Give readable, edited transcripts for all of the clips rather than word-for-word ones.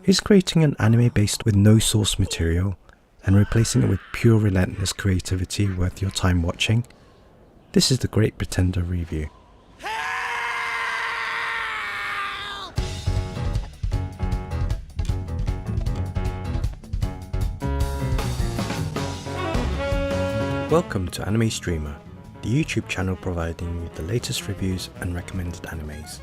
Is creating an anime based with no source material and replacing it with pure relentless creativity worth your time watching? This is the Great Pretender review. Welcome to Anime Streamer, the YouTube channel providing you the latest reviews and recommended animes.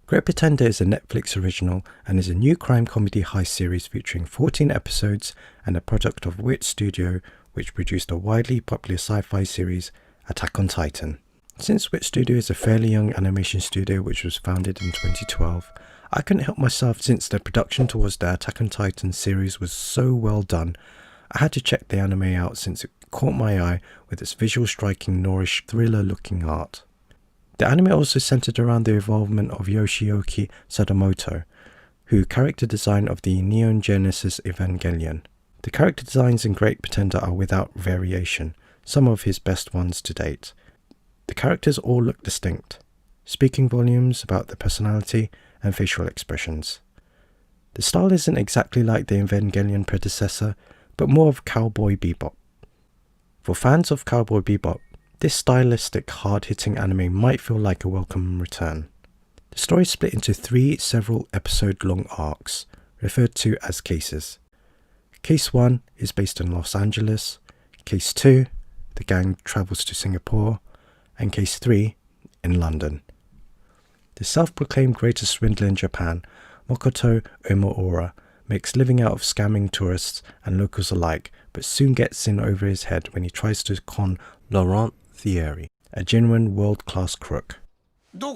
Great Pretender is a Netflix original and is a new crime comedy heist series featuring 14 episodes and a product of Wit Studio, which produced a widely popular sci-fi series, Attack on Titan. Since Wit Studio is a fairly young animation studio which was founded in 2012, I couldn't help myself since the production towards the Attack on Titan series was so well done. I had to check the anime out since it caught my eye with its visual striking Nordish thriller looking art. The anime also centered around the involvement of Yoshiyuki Sadamoto, who character design of the Neon Genesis Evangelion. The character designs in Great Pretender are without variation, some of his best ones to date. The characters all look distinct, speaking volumes about their personality and facial expressions. The style isn't exactly like the Evangelion predecessor, but more of Cowboy Bebop. For fans of Cowboy Bebop, this stylistic, hard-hitting anime might feel like a welcome return. The story is split into 3 several episode-long arcs, referred to as cases. Case 1 is based in Los Angeles, Case 2, the gang travels to Singapore, and Case 3, in London. The self-proclaimed greatest swindler in Japan, Makoto Omoura, makes living out of scamming tourists and locals alike, but soon gets in over his head when he tries to con Laurent Thierry, a genuine world-class crook. The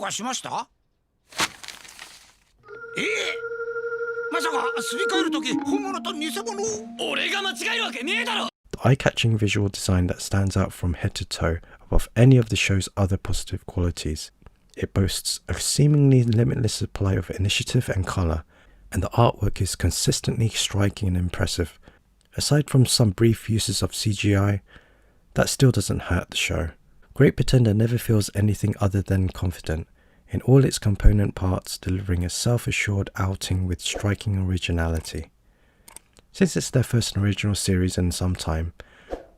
eye-catching visual design that stands out from head to toe above any of the show's other positive qualities. It boasts a seemingly limitless supply of initiative and colour, and the artwork is consistently striking and impressive. Aside from some brief uses of CGI, that still doesn't hurt the show. Great Pretender never feels anything other than confident, in all its component parts delivering a self-assured outing with striking originality. Since it's their first original series in some time,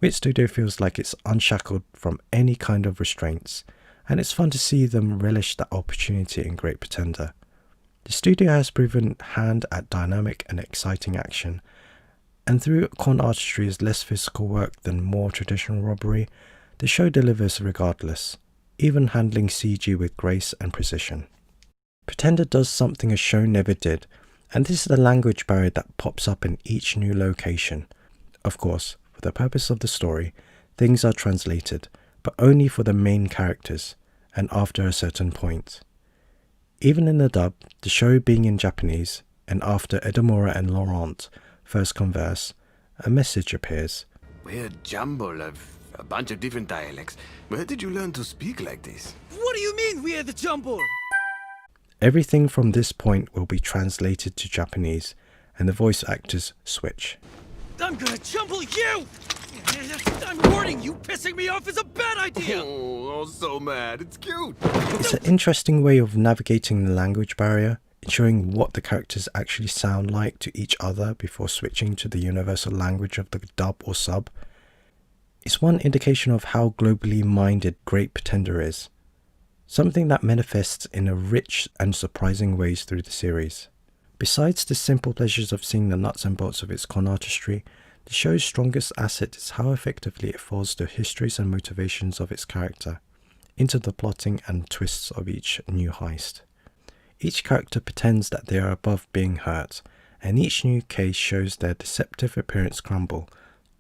Wit Studio feels like it's unshackled from any kind of restraints, and it's fun to see them relish that opportunity in Great Pretender. The studio has proven hand at dynamic and exciting action, and through con artistry is less physical work than more traditional robbery, the show delivers regardless, even handling CG with grace and precision. Pretender does something a show never did, and this is the language barrier that pops up in each new location. Of course, for the purpose of the story, things are translated, but only for the main characters, and after a certain point. Even in the dub, the show being in Japanese, and after Edamura and Laurent first converse, a message appears. We're a jumble of a bunch of different dialects. Where did you learn to speak like this? What do you mean we're the jumble? Everything from this point will be translated to Japanese, and the voice actors switch. I'm gonna jumble you! I'm warning you, pissing me off is a bad idea! Oh, so mad. It's cute. It's an interesting way of navigating the language barrier, ensuring what the characters actually sound like to each other before switching to the universal language of the dub or sub. It's one indication of how globally minded Great Pretender is, something that manifests in a rich and surprising ways through the series. Besides the simple pleasures of seeing the nuts and bolts of its con artistry, the show's strongest asset is how effectively it follows the histories and motivations of its character into the plotting and twists of each new heist. Each character pretends that they are above being hurt, and each new case shows their deceptive appearance crumble,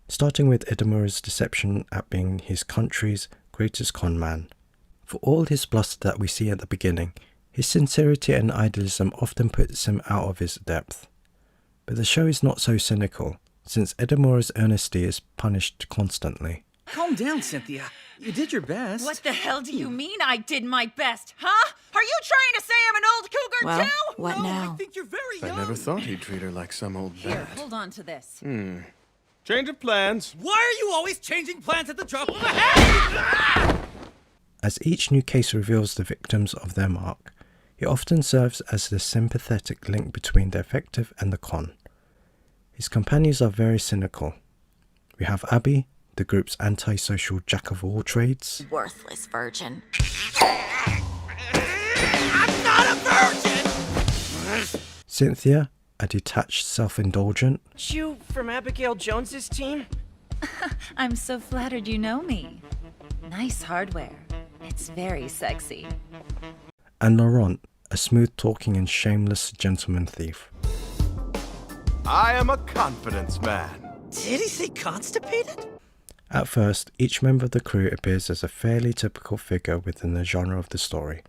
starting with Edamura's deception at being his country's greatest con man. For all his bluster that we see at the beginning, his sincerity and idealism often puts him out of his depth. But the show is not so cynical, since Edamura's earnesty is punished constantly. Calm down, Cynthia. You did your best. What the hell do you mean I did my best, huh? Are you trying to say I'm an old cougar Well, too? what No, now? I think you're very I young. never thought he'd treat her like some old Here, bat. hold on to this. Change of plans. Why are you always changing plans at the drop of a hat? As each new case reveals the victims of their mark, It often serves as the sympathetic link between the effective and the con. His companions are very cynical. We have Abby, the group's antisocial jack-of-all-trades. Worthless virgin. I'm not a virgin! Cynthia, a detached self-indulgent. You from Abigail Jones's team? I'm so flattered you know me. Nice hardware. It's very sexy. And Laurent, a smooth-talking and shameless gentleman thief. I am a confidence man. Did he say constipated? At first, each member of the crew appears as a fairly typical figure within the genre of the story,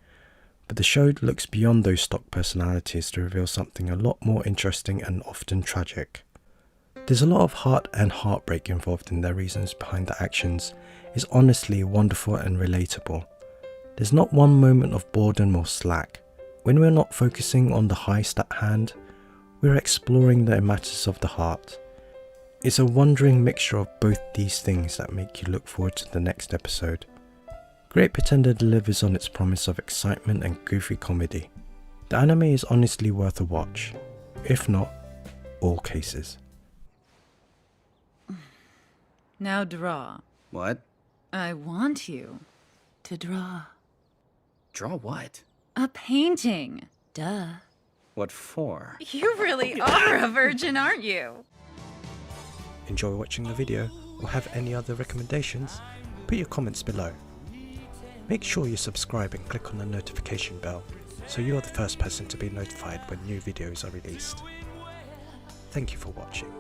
but the show looks beyond those stock personalities to reveal something a lot more interesting and often tragic. There's a lot of heart and heartbreak involved in their reasons behind their actions. It's honestly wonderful and relatable. There's not one moment of boredom or slack. When we're not focusing on the heist at hand, we're exploring the matters of the heart. It's a wondering mixture of both these things that make you look forward to the next episode. Great Pretender delivers on its promise of excitement and goofy comedy. The anime is honestly worth a watch, if not all cases. Now draw. What? I want you to draw. Draw what? A painting. Duh. What for? You really are a virgin, aren't you? Enjoy watching the video or have any other recommendations? Put your comments below. Make sure you subscribe and click on the notification bell so you are the first person to be notified when new videos are released. Thank you for watching.